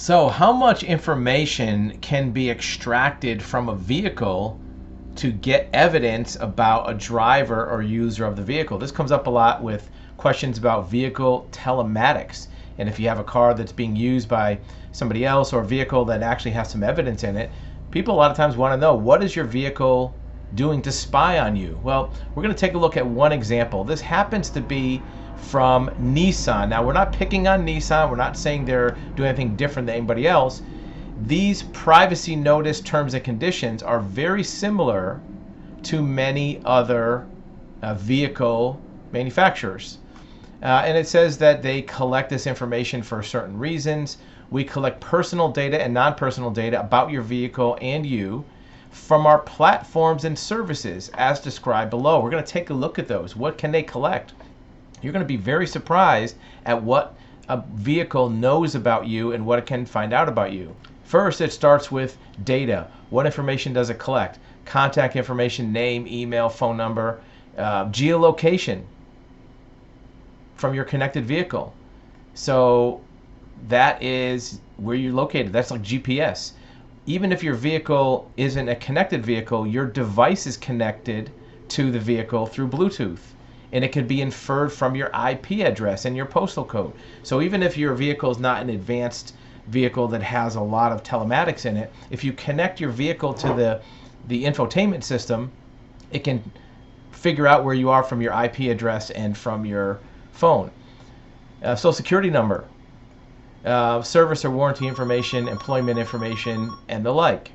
So how much information can be extracted from a vehicle to get evidence about a driver or user of the vehicle? This comes up a lot with questions about vehicle telematics. And if you have a car that's being used by somebody else or a vehicle that actually has some evidence in it, people a lot of times want to know, what is your vehicle doing to spy on you? Well, we're going to take a look at one example. This happens to be from Nissan. Now, we're not picking on Nissan. We're not saying they're doing anything different than anybody else. These privacy notice terms and conditions are very similar to many other vehicle manufacturers. And it says that they collect this information for certain reasons. We collect personal data and non-personal data about your vehicle and you from our platforms and services as described below. We're going to take a look at those. What can they collect? You're going to be very surprised at what a vehicle knows about you and what it can find out about you. First, it starts with data. What information does it collect? Contact information, name, email, phone number, geolocation from your connected vehicle. So that is where you're located. That's like GPS. Even if your vehicle isn't a connected vehicle, your device is connected to the vehicle through Bluetooth. And it can be inferred from your IP address and your postal code. So even if your vehicle is not an advanced vehicle that has a lot of telematics in it, if you connect your vehicle to the infotainment system, it can figure out where you are from your IP address and from your phone. Social security number, service or warranty information, employment information, and the like.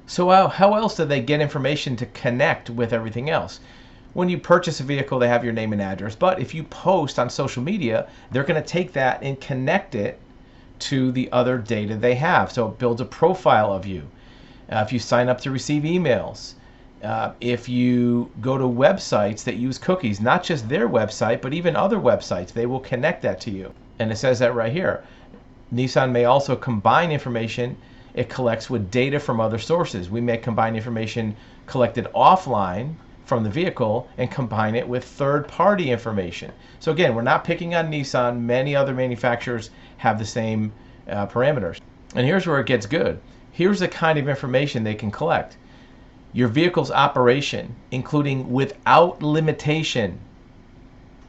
So how else do they get information to connect with everything else? When you purchase a vehicle, they have your name and address. But if you post on social media, they're going to take that and connect it to the other data they have. So it builds a profile of you. If you sign up to receive emails, if you go to websites that use cookies, not just their website, but even other websites, they will connect that to you. And it says that right here. Nissan may also combine information it collects with data from other sources. We may combine information collected offline from the vehicle and combine it with third-party information. So again, we're not picking on Nissan. Many other manufacturers have the same parameters. And here's where it gets good. Here's the kind of information they can collect. Your vehicle's operation, including without limitation.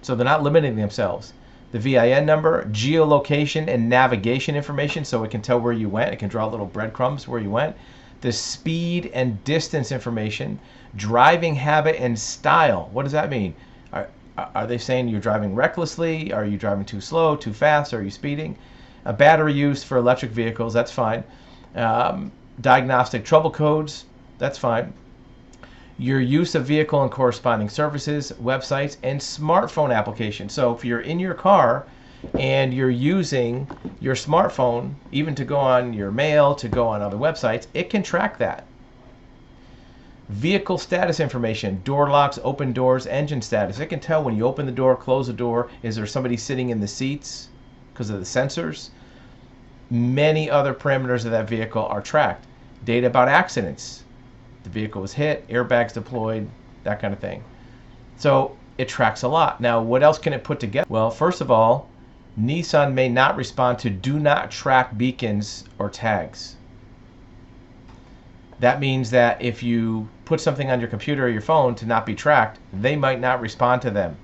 So they're not limiting themselves. The VIN number, geolocation, and navigation information, so it can tell where you went. It can draw little breadcrumbs where you went. The speed and distance information, driving habit and style. What does that mean? Are they saying you're driving recklessly? Are you driving too slow, too fast? Are you speeding? Battery use for electric vehicles, that's fine. Diagnostic trouble codes, that's fine. Your use of vehicle and corresponding services, websites, and smartphone applications. So if you're in your car and you're using your smartphone, even to go on your mail, to go on other websites, it can track that. Vehicle status information, door locks, open doors, engine status. It can tell when you open the door, close the door, is there somebody sitting in the seats because of the sensors. Many other parameters of that vehicle are tracked. Data about accidents. The vehicle was hit, airbags deployed, that kind of thing. So it tracks a lot. Now, what else can it put together? Well, first of all, Nissan may not respond to do not track beacons or tags. That means that if you put something on your computer or your phone to not be tracked, they might not respond to them.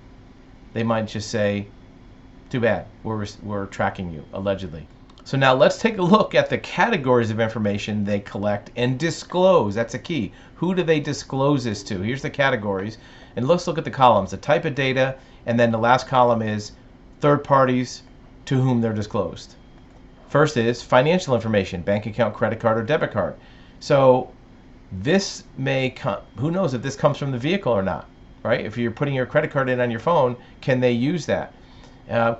They might just say, too bad, we're tracking you, allegedly. So now let's take a look at the categories of information they collect and disclose. That's a key. Who do they disclose this to? Here's the categories. And let's look at the columns, the type of data, and then the last column is third parties to whom they're disclosed. First is financial information, bank account, credit card, or debit card. So this may come, who knows if this comes from the vehicle or not, right? If you're putting your credit card in on your phone, can they use that?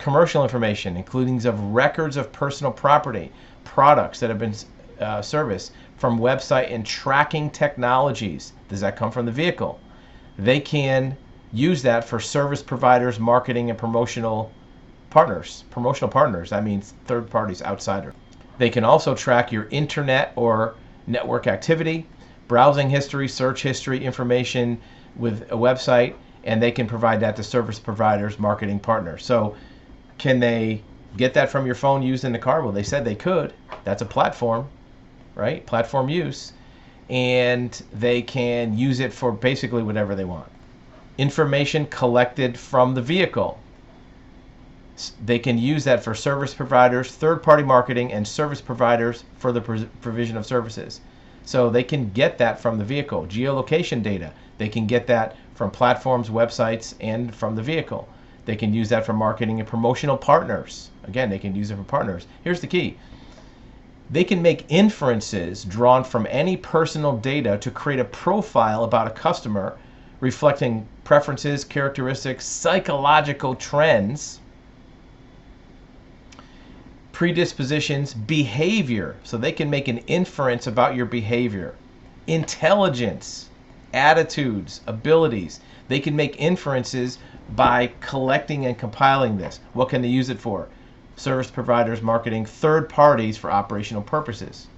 Commercial information, including of records of personal property, products that have been serviced from website and tracking technologies. Does that come from the vehicle? They can use that for service providers, marketing, and promotional partners. Promotional partners, that means third parties, outsiders. They can also track your internet or network activity, browsing history, search history, information with a website, and they can provide that to service providers, marketing partners. So can they get that from your phone used in the car. Well, they said they could. That's a platform, right? Platform use. And they can use it for basically whatever they want. Information collected from the vehicle. They can use that for service providers, third-party marketing, and service providers for the provision of services. So they can get that from the vehicle. Geolocation data, they can get that from platforms, websites, and from the vehicle. They can use that for marketing and promotional partners. Again, they can use it for partners. Here's the key. They can make inferences drawn from any personal data to create a profile about a customer reflecting preferences, characteristics, psychological trends, predispositions, behavior. So they can make an inference about your behavior, intelligence, attitudes, abilities. They can make inferences by collecting and compiling this. What can they use it for? Service providers, marketing, third parties for operational purposes.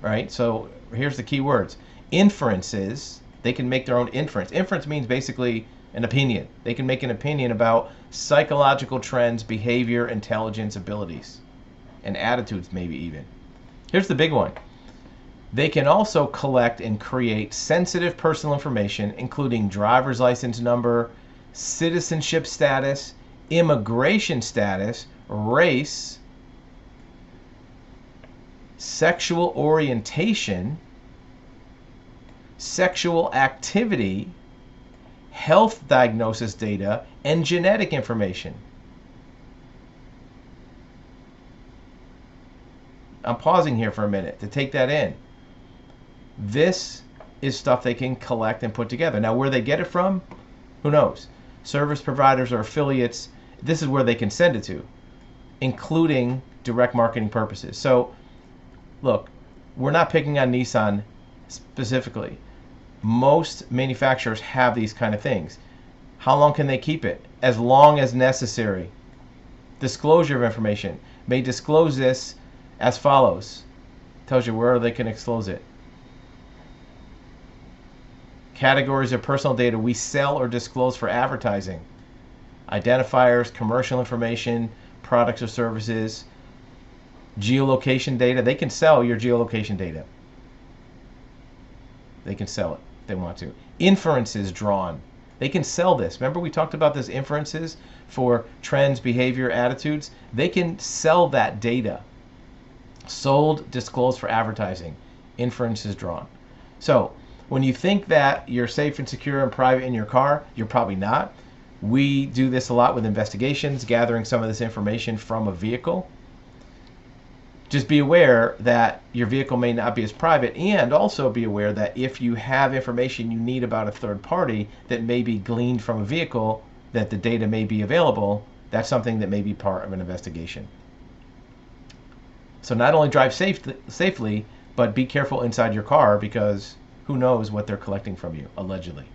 Right? So here's the key words. Inferences, they can make their own inference. Inference means basically an opinion. They can make an opinion about psychological trends, behavior, intelligence, abilities, and attitudes maybe even. Here's the big one. They can also collect and create sensitive personal information, including driver's license number, citizenship status, immigration status, race, sexual orientation, sexual activity, health diagnosis data, and genetic information. I'm pausing here for a minute to take that in. This is stuff they can collect and put together. Now, where they get it from, who knows? Service providers or affiliates, this is where they can send it to, including direct marketing purposes. So, look, we're not picking on Nissan specifically. Most manufacturers have these kind of things. How long can they keep it? As long as necessary. Disclosure of information. May disclose this as follows. Tells you where they can disclose it. Categories of personal data we sell or disclose for advertising. Identifiers, commercial information, products or services, geolocation data. They can sell your geolocation data. They can sell it if they want to. Inferences drawn. They can sell this. Remember we talked about this inferences for trends, behavior, attitudes? They can sell that data. Sold, disclosed for advertising. Inferences drawn. So when you think that you're safe and secure and private in your car, you're probably not. We do this a lot with investigations, gathering some of this information from a vehicle. Just be aware that your vehicle may not be as private, and also be aware that if you have information you need about a third party that may be gleaned from a vehicle, that the data may be available, that's something that may be part of an investigation. So not only drive safely, but be careful inside your car, because who knows what they're collecting from you, allegedly.